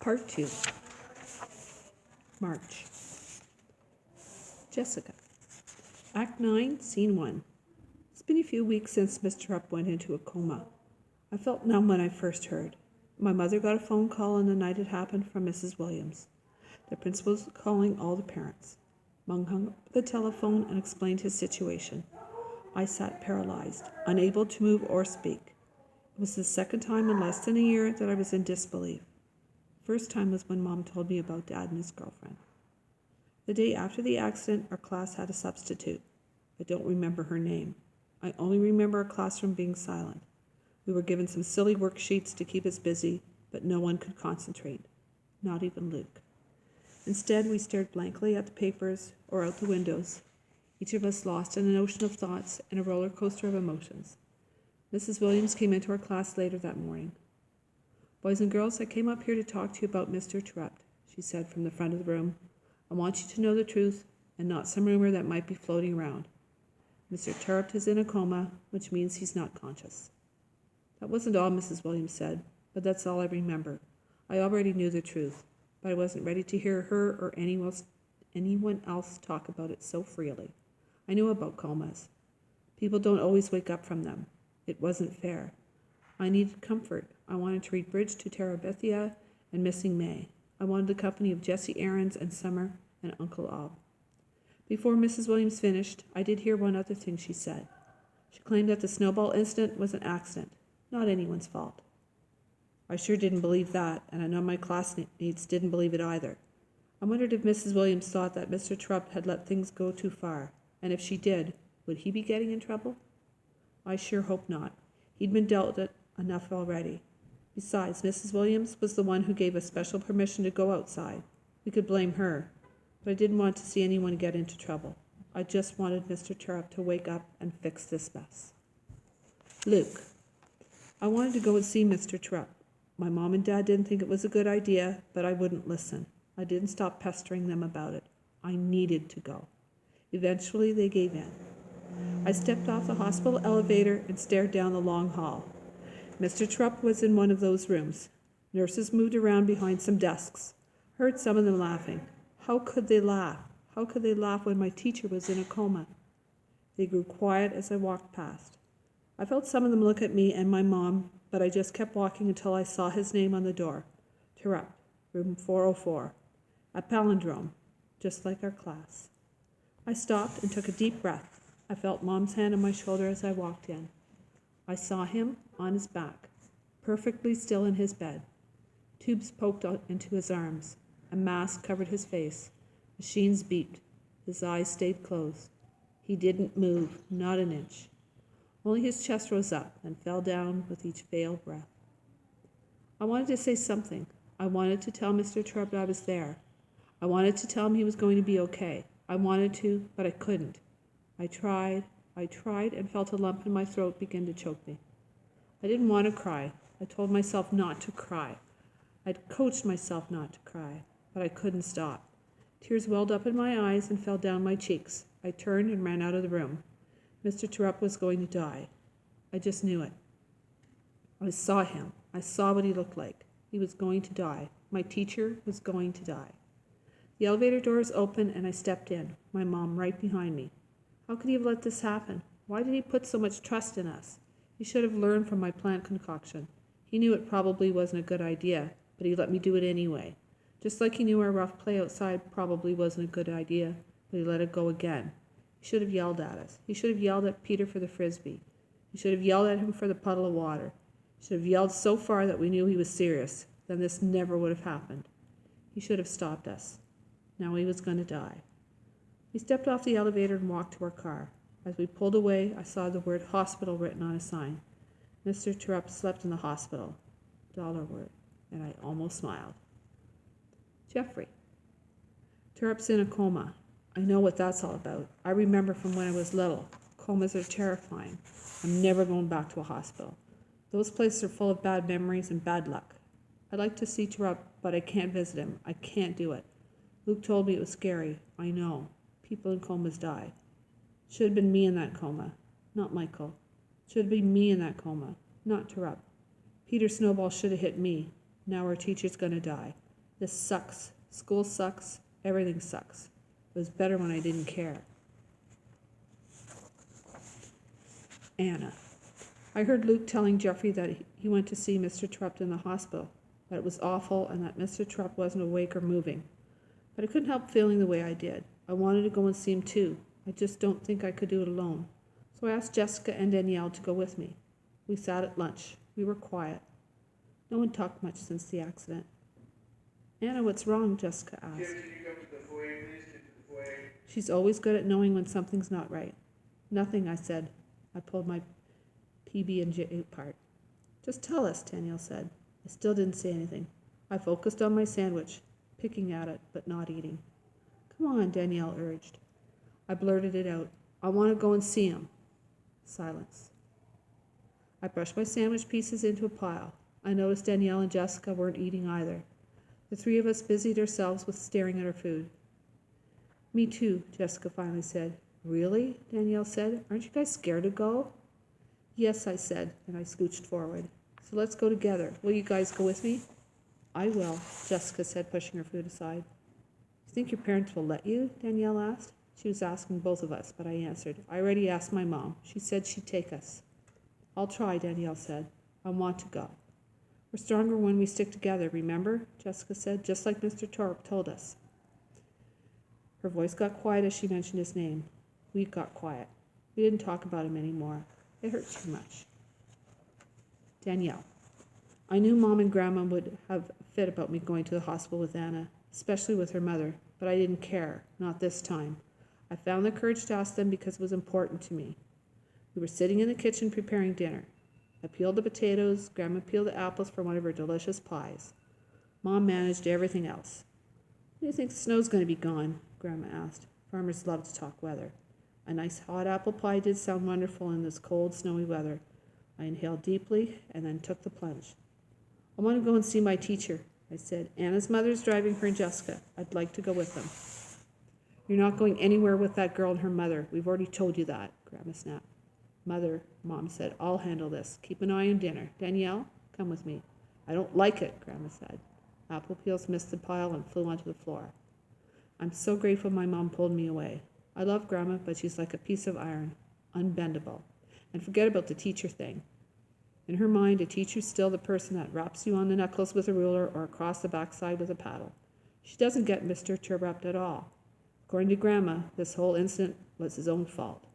Part 2. March. Jessica. Act 9, Scene 1. It's been a few weeks since Mr. Terupt went into a coma. I felt numb when I first heard. My mother got a phone call on the night it happened from Mrs. Williams. The principal was calling all the parents. Mung hung up the telephone and explained his situation. I sat paralyzed, unable to move or speak. It was the second time in less than a year that I was in disbelief. First time was when Mom told me about Dad and his girlfriend. The day after the accident, our class had a substitute. I don't remember her name. I only remember our classroom being silent. We were given some silly worksheets to keep us busy, but no one could concentrate, not even Luke. Instead, we stared blankly at the papers or out the windows, each of us lost in an ocean of thoughts and a roller coaster of emotions. Mrs. Williams came into our class later that morning. "Boys and girls, I came up here to talk to you about Mr. Terupt," she said from the front of the room. "I want you to know the truth and not some rumor that might be floating around. Mr. Terupt is in a coma, which means he's not conscious." That wasn't all Mrs. Williams said, but that's all I remember. I already knew the truth, but I wasn't ready to hear her or anyone else talk about it so freely. I knew about comas. People don't always wake up from them. It wasn't fair. I needed comfort. I wanted to read Bridge to Terupt and Missing May. I wanted the company of Jessie Aarons and Summer and Uncle Ob. Before Mrs. Williams finished, I did hear one other thing she said. She claimed that the snowball incident was an accident, not anyone's fault. I sure didn't believe that, and I know my classmates didn't believe it either. I wondered if Mrs. Williams thought that Mr. Terupt had let things go too far, and if she did, would he be getting in trouble? I sure hope not. He'd been dealt it enough already. Besides, Mrs. Williams was the one who gave us special permission to go outside. We could blame her, but I didn't want to see anyone get into trouble. I just wanted Mr. Terupt to wake up and fix this mess. Luke. I wanted to go and see Mr. Terupt. My mom and dad didn't think it was a good idea, but I wouldn't listen. I didn't stop pestering them about it. I needed to go. Eventually, they gave in. I stepped off the hospital elevator and stared down the long hall. Mr. Terupt was in one of those rooms. Nurses moved around behind some desks. I heard some of them laughing. How could they laugh? How could they laugh when my teacher was in a coma? They grew quiet as I walked past. I felt some of them look at me and my mom, but I just kept walking until I saw his name on the door. Terupt, room 404. A palindrome, just like our class. I stopped and took a deep breath. I felt Mom's hand on my shoulder as I walked in. I saw him on his back, perfectly still in his bed. Tubes poked out into his arms. A mask covered his face. Machines beeped. His eyes stayed closed. He didn't move, not an inch. Only his chest rose up and fell down with each veiled breath. I wanted to say something. I wanted to tell Mr. Terupt I was there. I wanted to tell him he was going to be okay. I wanted to, but I couldn't. I tried and felt a lump in my throat begin to choke me. I didn't want to cry. I told myself not to cry. I'd coached myself not to cry, but I couldn't stop. Tears welled up in my eyes and fell down my cheeks. I turned and ran out of the room. Mr. Terupt was going to die. I just knew it. I saw him. I saw what he looked like. He was going to die. My teacher was going to die. The elevator doors opened and I stepped in, my mom right behind me. How could he have let this happen? Why did he put so much trust in us? He should have learned from my plant concoction. He knew it probably wasn't a good idea, but he let me do it anyway. Just like he knew our rough play outside probably wasn't a good idea, but he let it go again. He should have yelled at us. He should have yelled at Peter for the frisbee. He should have yelled at him for the puddle of water. He should have yelled so far that we knew he was serious. Then this never would have happened. He should have stopped us. Now he was going to die. We stepped off the elevator and walked to our car. As we pulled away, I saw the word hospital written on a sign. Mr. Terupt slept in the hospital. Dollar word. And I almost smiled. Jeffrey. Terupt's in a coma. I know what that's all about. I remember from when I was little. Comas are terrifying. I'm never going back to a hospital. Those places are full of bad memories and bad luck. I'd like to see Terupt, but I can't visit him. I can't do it. Luke told me it was scary. I know. People in comas die. Should have been me in that coma, not Michael. Should have been me in that coma, not Terupt. Peter Snowball should have hit me. Now our teacher's going to die. This sucks. School sucks. Everything sucks. It was better when I didn't care. Anna. I heard Luke telling Jeffrey that he went to see Mr. Terupt in the hospital, that it was awful and that Mr. Terupt wasn't awake or moving. But I couldn't help feeling the way I did. I wanted to go and see him too. I just don't think I could do it alone. So I asked Jessica and Danielle to go with me. We sat at lunch. We were quiet. No one talked much since the accident. Anna, what's wrong? Jessica asked. Kim, can you come to the foyer, please? Get to the foyer. She's always good at knowing when something's not right. Nothing, I said. I pulled my PB&J apart. Just tell us, Danielle said. I still didn't say anything. I focused on my sandwich, picking at it, but not eating. Come on, Danielle urged. I blurted it out. I want to go and see him. Silence. I brushed my sandwich pieces into a pile. I noticed Danielle and Jessica weren't eating either. The three of us busied ourselves with staring at our food. Me too, Jessica finally said. Really? Danielle said. Aren't you guys scared to go? Yes, I said, and I scooched forward. So let's go together. Will you guys go with me? I will, Jessica said, pushing her food aside. You think your parents will let you? Danielle asked. She was asking both of us, but I answered. I already asked my mom. She said she'd take us. I'll try, Danielle said. I want to go. We're stronger when we stick together, remember? Jessica said, just like Mr. Terupt told us. Her voice got quiet as she mentioned his name. We got quiet. We didn't talk about him anymore. It hurt too much. Danielle. I knew Mom and Grandma would have a fit about me going to the hospital with Anna, especially with her mother, but I didn't care, not this time. I found the courage to ask them because it was important to me. We were sitting in the kitchen preparing dinner. I peeled the potatoes, Grandma peeled the apples for one of her delicious pies. Mom managed everything else. When do you think the snow's going to be gone? Grandma asked. Farmers love to talk weather. A nice hot apple pie did sound wonderful in this cold, snowy weather. I inhaled deeply and then took the plunge. I want to go and see my teacher, I said. Anna's mother's driving her and Jessica. I'd like to go with them. You're not going anywhere with that girl and her mother. We've already told you that, Grandma snapped. Mother, Mom said, I'll handle this. Keep an eye on dinner. Danielle, come with me. I don't like it, Grandma said. Apple peels missed the pile and flew onto the floor. I'm so grateful my mom pulled me away. I love Grandma, but she's like a piece of iron, unbendable. And forget about the teacher thing. In her mind, a teacher's still the person that raps you on the knuckles with a ruler or across the backside with a paddle. She doesn't get Mr. Terupt at all. According to Grandma, this whole incident was his own fault.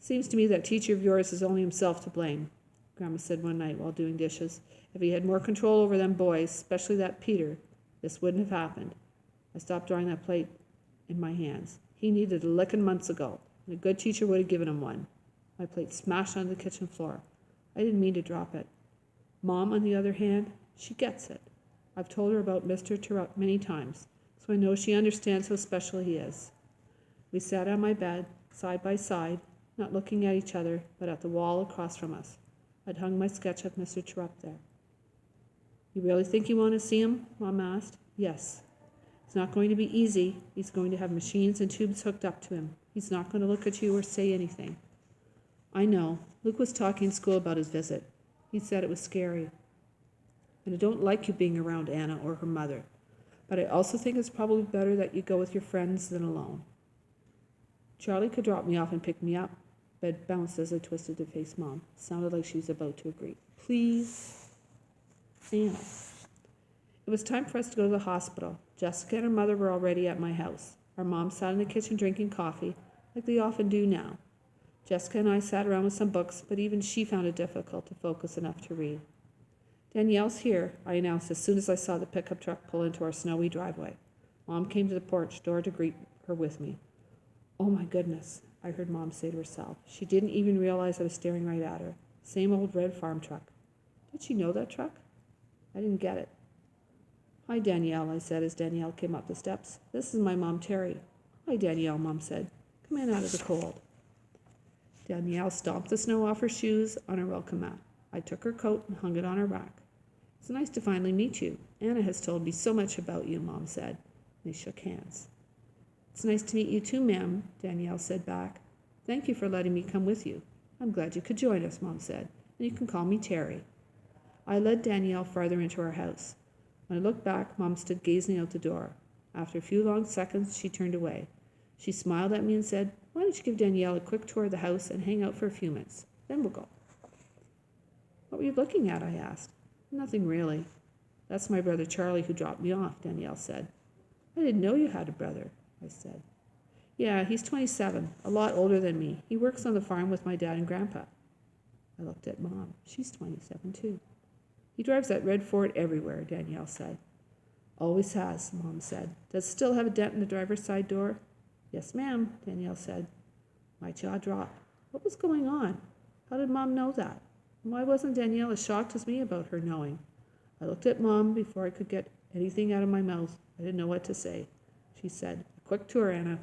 Seems to me that teacher of yours is only himself to blame, Grandma said one night while doing dishes. If he had more control over them boys, especially that Peter, this wouldn't have happened. I stopped drawing that plate in my hands. He needed a licking months ago, and a good teacher would have given him one. My plate smashed on the kitchen floor. I didn't mean to drop it. Mom, on the other hand, she gets it. I've told her about Mr. Terupt many times, so I know she understands how special he is. We sat on my bed, side by side, not looking at each other, but at the wall across from us. I'd hung my sketch of Mr. Terupt there. You really think you want to see him? Mom asked. Yes. It's not going to be easy. He's going to have machines and tubes hooked up to him. He's not going to look at you or say anything. I know. Luke was talking in school about his visit. He said it was scary. And I don't like you being around Anna or her mother. But I also think it's probably better that you go with your friends than alone. Charlie could drop me off and pick me up. Bed bounced as I twisted to face Mom. It sounded like she was about to agree. Please. Anna. It was time for us to go to the hospital. Jessica and her mother were already at my house. Our mom sat in the kitchen drinking coffee, like they often do now. Jessica and I sat around with some books, but even she found it difficult to focus enough to read. Danielle's here, I announced as soon as I saw the pickup truck pull into our snowy driveway. Mom came to the porch door to greet her with me. Oh my goodness, I heard Mom say to herself. She didn't even realize I was staring right at her. Same old red farm truck. Did she know that truck? I didn't get it. Hi, Danielle, I said as Danielle came up the steps. This is my Mom, Terry. Hi, Danielle, Mom said. Come in out of the cold. Danielle stomped the snow off her shoes on her welcome mat. I took her coat and hung it on her rack. It's nice to finally meet you. Anna has told me so much about you, Mom said. They shook hands. It's nice to meet you too, ma'am, Danielle said back. Thank you for letting me come with you. I'm glad you could join us, Mom said, and you can call me Terry. I led Danielle farther into our house. When I looked back, Mom stood gazing out the door. After a few long seconds, she turned away. She smiled at me and said, "Why don't you give Danielle a quick tour of the house and hang out for a few minutes? Then we'll go." "What were you looking at?" I asked. "Nothing really." "That's my brother Charlie who dropped me off," Danielle said. "I didn't know you had a brother," I said. "Yeah, he's 27, a lot older than me. He works on the farm with my dad and grandpa." I looked at Mom. She's 27 too. "He drives that red Ford everywhere," Danielle said. "Always has," Mom said. "Does it still have a dent in the driver's side door?" "Yes, ma'am," Danielle said. My jaw dropped. What was going on? How did Mom know that? And why wasn't Danielle as shocked as me about her knowing? I looked at Mom before I could get anything out of my mouth. I didn't know what to say. She said, "A quick tour, Anna."